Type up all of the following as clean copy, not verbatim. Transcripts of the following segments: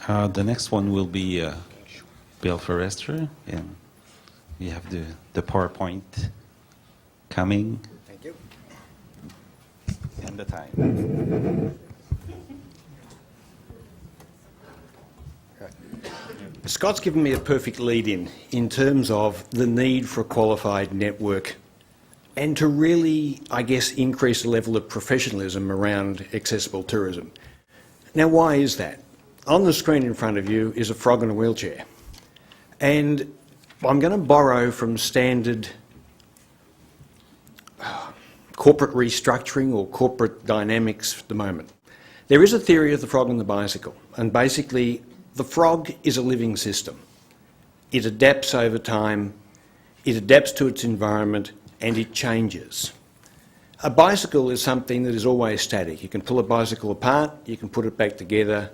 The next one will be Bill Forrester, and you have the PowerPoint coming. Thank you. And the time. Scott's given me a perfect lead-in terms of the need for a qualified network and to really, I guess, increase the level of professionalism around accessible tourism. Now, why is that? On the screen in front of you is a frog in a wheelchair. And I'm going to borrow from standard corporate restructuring or corporate dynamics at the moment. There is a theory of the frog and the bicycle, and basically the frog is a living system. It adapts over time, it adapts to its environment, and it changes. A bicycle is something that is always static. You can pull a bicycle apart, you can put it back together,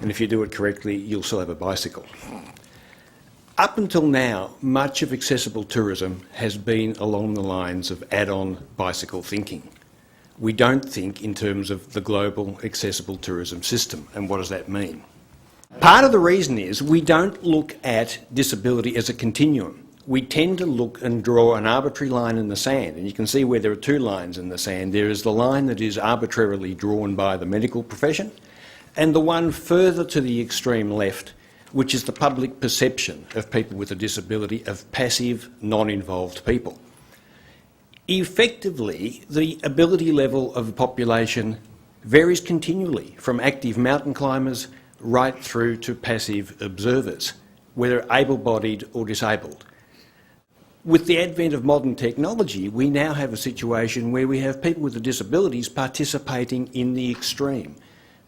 and if you do it correctly, you'll still have a bicycle. Up until now, much of accessible tourism has been along the lines of add-on bicycle thinking. We don't think in terms of the global accessible tourism system, and what does that mean? Part of the reason is we don't look at disability as a continuum. We tend to look and draw an arbitrary line in the sand, and you can see where there are two lines in the sand. There is the line that is arbitrarily drawn by the medical profession, and the one further to the extreme left, which is the public perception of people with a disability, of passive, non-involved people. Effectively, the ability level of the population varies continually, from active mountain climbers right through to passive observers, whether able-bodied or disabled. With the advent of modern technology, we now have a situation where we have people with disabilities participating in the extreme.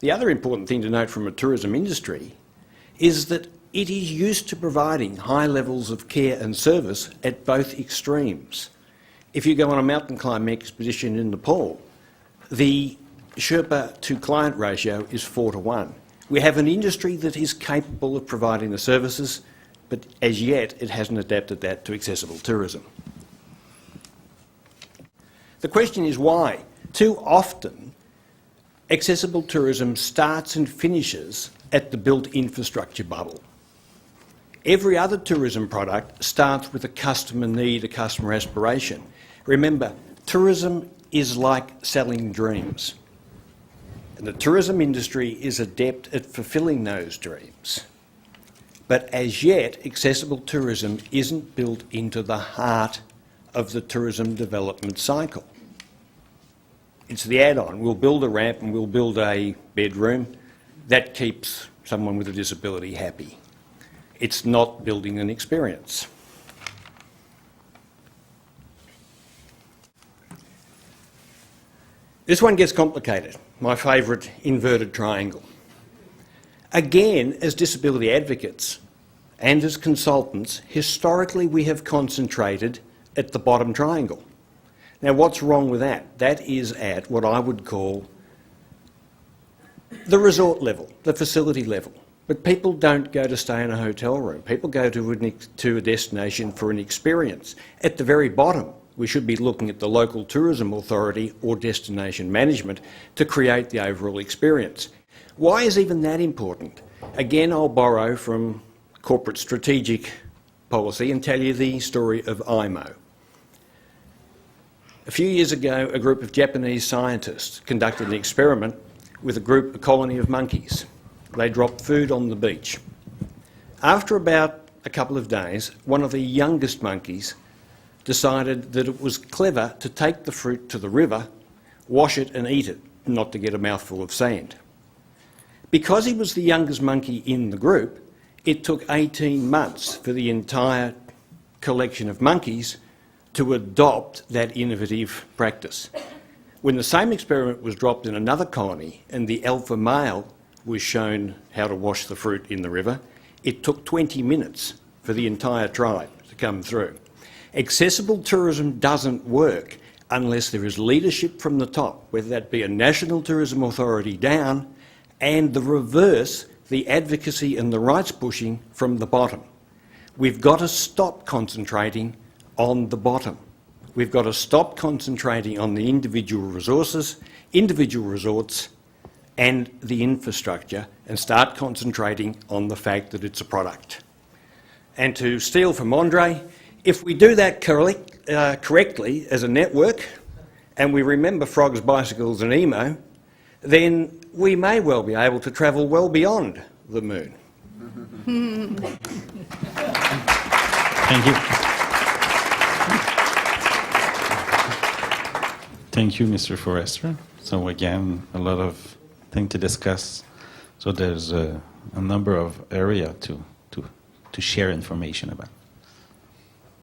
The other important thing to note from a tourism industry is that it is used to providing high levels of care and service at both extremes. If you go on a mountain climbing expedition in Nepal, the Sherpa to client ratio is 4:1. We have an industry that is capable of providing the services, but as yet it hasn't adapted that to accessible tourism. The question is why? Too often, accessible tourism starts and finishes at the built infrastructure bubble. Every other tourism product starts with a customer need, a customer aspiration. Remember, tourism is like selling dreams. And the tourism industry is adept at fulfilling those dreams. But as yet, accessible tourism isn't built into the heart of the tourism development cycle. It's the add-on. We'll build a ramp and we'll build a bedroom. That keeps someone with a disability happy. It's not building an experience. This one gets complicated. My favourite inverted triangle. Again, as disability advocates and as consultants, historically we have concentrated at the bottom triangle. Now, what's wrong with that? That is at what I would call the resort level, the facility level. But people don't go to stay in a hotel room. People go to a destination for an experience. At the very bottom, we should be looking at the local tourism authority or destination management to create the overall experience. Why is even that important? Again, I'll borrow from corporate strategic policy and tell you the story of IMO. A few years ago, a group of Japanese scientists conducted an experiment with a colony of monkeys. They dropped food on the beach. After about a couple of days, one of the youngest monkeys decided that it was clever to take the fruit to the river, wash it and eat it, not to get a mouthful of sand. Because he was the youngest monkey in the group, it took 18 months for the entire collection of monkeys to adopt that innovative practice. When the same experiment was dropped in another colony and the alpha male was shown how to wash the fruit in the river, it took 20 minutes for the entire tribe to come through. Accessible tourism doesn't work unless there is leadership from the top, whether that be a national tourism authority down, and the reverse, the advocacy and the rights pushing from the bottom. We've got to stop concentrating on the bottom. We've got to stop concentrating on the individual resources, individual resorts, and the infrastructure and start concentrating on the fact that it's a product. And to steal from Andre, if we do that correctly as a network, and we remember frogs, bicycles and emo, then we may well be able to travel well beyond the moon. Thank you. Thank you, Mr. Forrester. So again, a lot of things to discuss. So there's a number of areas to share information about.